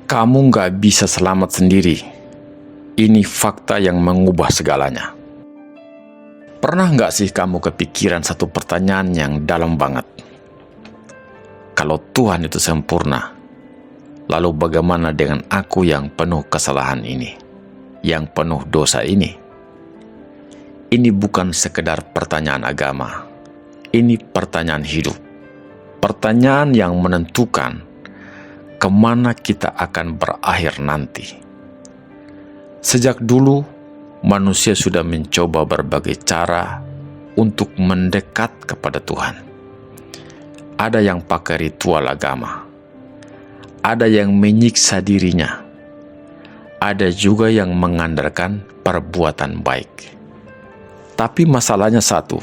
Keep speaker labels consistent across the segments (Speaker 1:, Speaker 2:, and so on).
Speaker 1: Kamu nggak bisa selamat sendiri. Ini fakta yang mengubah segalanya. Pernah nggak sih kamu kepikiran satu pertanyaan yang dalam banget? Kalau Tuhan itu sempurna, lalu bagaimana dengan aku yang penuh kesalahan ini, yang penuh dosa ini? Ini bukan sekedar pertanyaan agama. Ini pertanyaan hidup. Pertanyaan yang menentukan kemana kita akan berakhir nanti. Sejak dulu, manusia sudah mencoba berbagai cara untuk mendekat kepada Tuhan. Ada yang pakai ritual agama, ada yang menyiksa dirinya, ada juga yang mengandalkan perbuatan baik. Tapi masalahnya satu,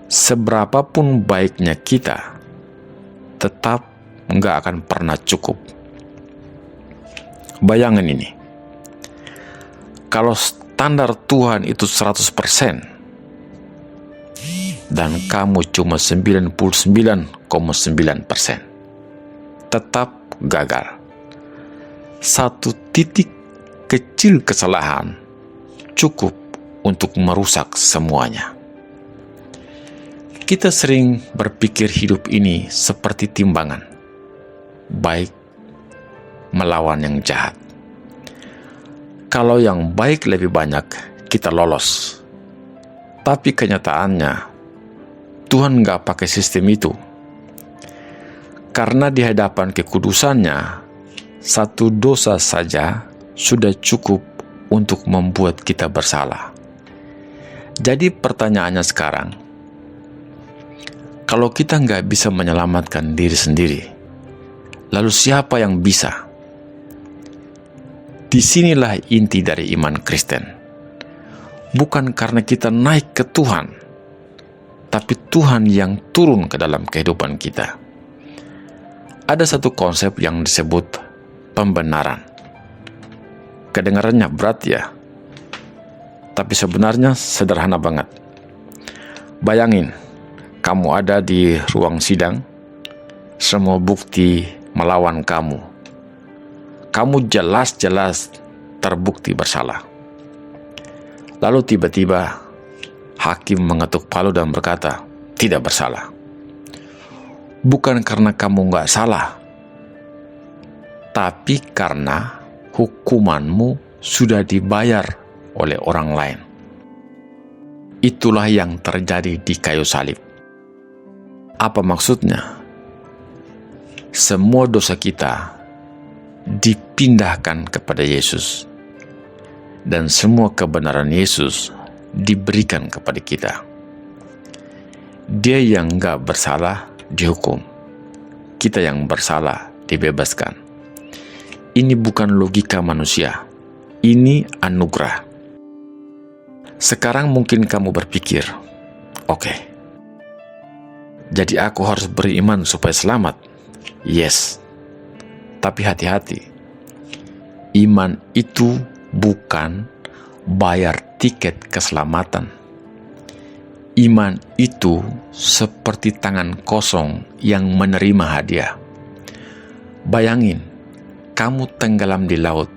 Speaker 1: seberapapun baiknya kita, tetap nggak akan pernah cukup. Bayangin ini, kalau standar Tuhan itu 100% dan kamu cuma 99,9%, tetap gagal. Satu titik kecil kesalahan cukup untuk merusak semuanya. Kita sering berpikir hidup ini seperti timbangan, baik melawan yang jahat. Kalau yang baik lebih banyak, kita lolos. Tapi kenyataannya, Tuhan nggak pakai sistem itu. Karena di hadapan kekudusannya, satu dosa saja sudah cukup untuk membuat kita bersalah. Jadi pertanyaannya sekarang, kalau kita nggak bisa menyelamatkan diri sendiri, lalu siapa yang bisa? Disinilah inti dari iman Kristen. Bukan karena kita naik ke Tuhan, tapi Tuhan yang turun ke dalam kehidupan kita. Ada satu konsep yang disebut pembenaran. Kedengarannya berat ya, tapi sebenarnya sederhana banget. Bayangin, kamu ada di ruang sidang, semua bukti melawan kamu. Kamu jelas-jelas terbukti bersalah. Lalu tiba-tiba hakim mengetuk palu dan berkata, tidak bersalah. Bukan karena kamu nggak salah, tapi karena hukumanmu sudah dibayar oleh orang lain. Itulah yang terjadi di kayu salib. Apa maksudnya? Semua dosa kita dipindahkan kepada Yesus, dan semua kebenaran Yesus diberikan kepada kita. Dia yang nggak bersalah dihukum, kita yang bersalah dibebaskan. Ini bukan logika manusia, ini anugerah. Sekarang mungkin kamu berpikir, oke, jadi aku harus beriman supaya selamat. Yes, tapi hati-hati. Iman itu bukan bayar tiket keselamatan. Iman itu seperti tangan kosong yang menerima hadiah. Bayangin, kamu tenggelam di laut.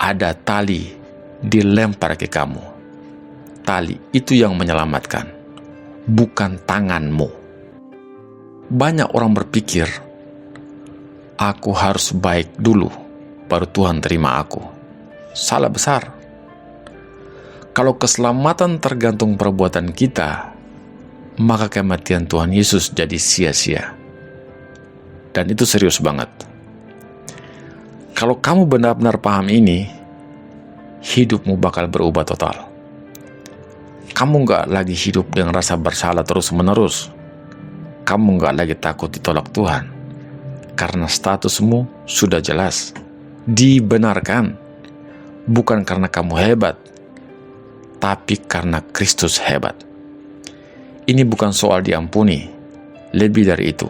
Speaker 1: Ada tali dilempar ke kamu. Tali itu yang menyelamatkan, bukan tanganmu. Banyak orang berpikir, aku harus baik dulu, baru Tuhan terima aku. Salah besar. Kalau keselamatan tergantung perbuatan kita, maka kematian Tuhan Yesus jadi sia-sia. Dan itu serius banget. Kalau kamu benar-benar paham ini, hidupmu bakal berubah total. Kamu nggak lagi hidup dengan rasa bersalah terus-menerus. Kamu nggak lagi takut ditolak Tuhan, karena statusmu sudah jelas, dibenarkan, bukan karena kamu hebat, tapi karena Kristus hebat. Ini bukan soal diampuni, lebih dari itu,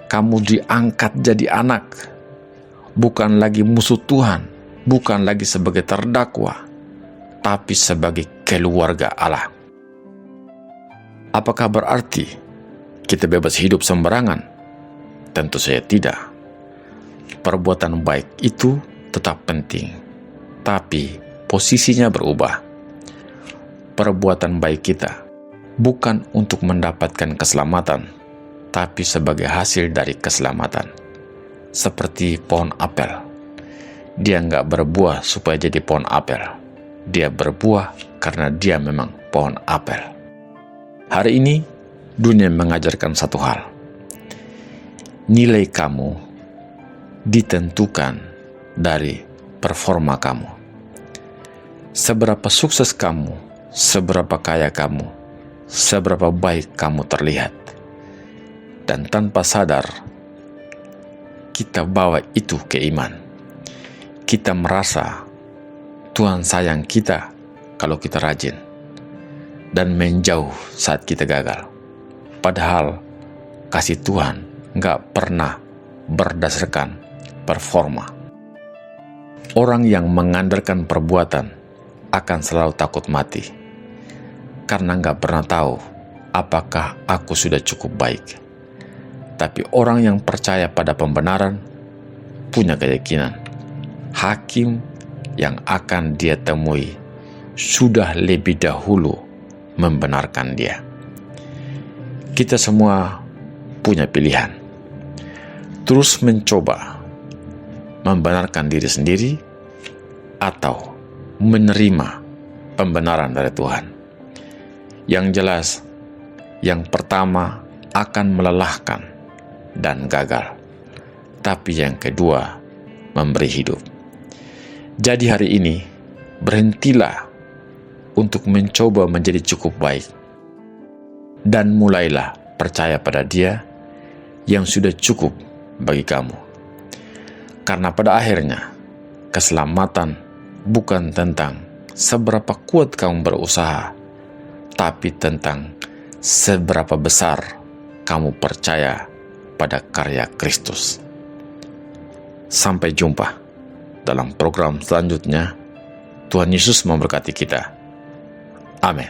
Speaker 1: kamu diangkat jadi anak, bukan lagi musuh Tuhan, bukan lagi sebagai terdakwa, tapi sebagai keluarga Allah. Apakah berarti kita bebas hidup sembarangan? Tentu saja tidak. perbuatan baik itu tetap penting, tapi posisinya berubah. Perbuatan baik kita bukan untuk mendapatkan keselamatan, tapi sebagai hasil dari keselamatan. Seperti pohon apel. Dia nggak berbuah supaya jadi pohon apel. Dia berbuah karena dia memang pohon apel. Hari ini, dunia mengajarkan satu hal. Nilai kamu ditentukan dari performa kamu. Seberapa sukses kamu, seberapa kaya kamu, seberapa baik kamu terlihat. Dan tanpa sadar, kita bawa itu ke iman. Kita merasa Tuhan sayang kita kalau kita rajin, dan menjauh saat kita gagal. Padahal kasih Tuhan nggak pernah berdasarkan performa. Orang yang mengandalkan perbuatan akan selalu takut mati, karena nggak pernah tahu apakah aku sudah cukup baik. Tapi orang yang percaya pada pembenaran punya keyakinan hakim yang akan dia temui sudah lebih dahulu membenarkan dia. Kita semua punya pilihan. Terus mencoba membenarkan diri sendiri atau menerima pembenaran dari Tuhan. Yang jelas, yang pertama akan melelahkan dan gagal, tapi yang kedua memberi hidup. Jadi hari ini, berhentilah untuk mencoba menjadi cukup baik, dan mulailah percaya pada Dia yang sudah cukup bagi kamu. Karena pada akhirnya, keselamatan bukan tentang seberapa kuat kamu berusaha, tapi tentang seberapa besar kamu percaya pada karya Kristus. Sampai jumpa dalam program selanjutnya. Tuhan Yesus memberkati kita. Amin.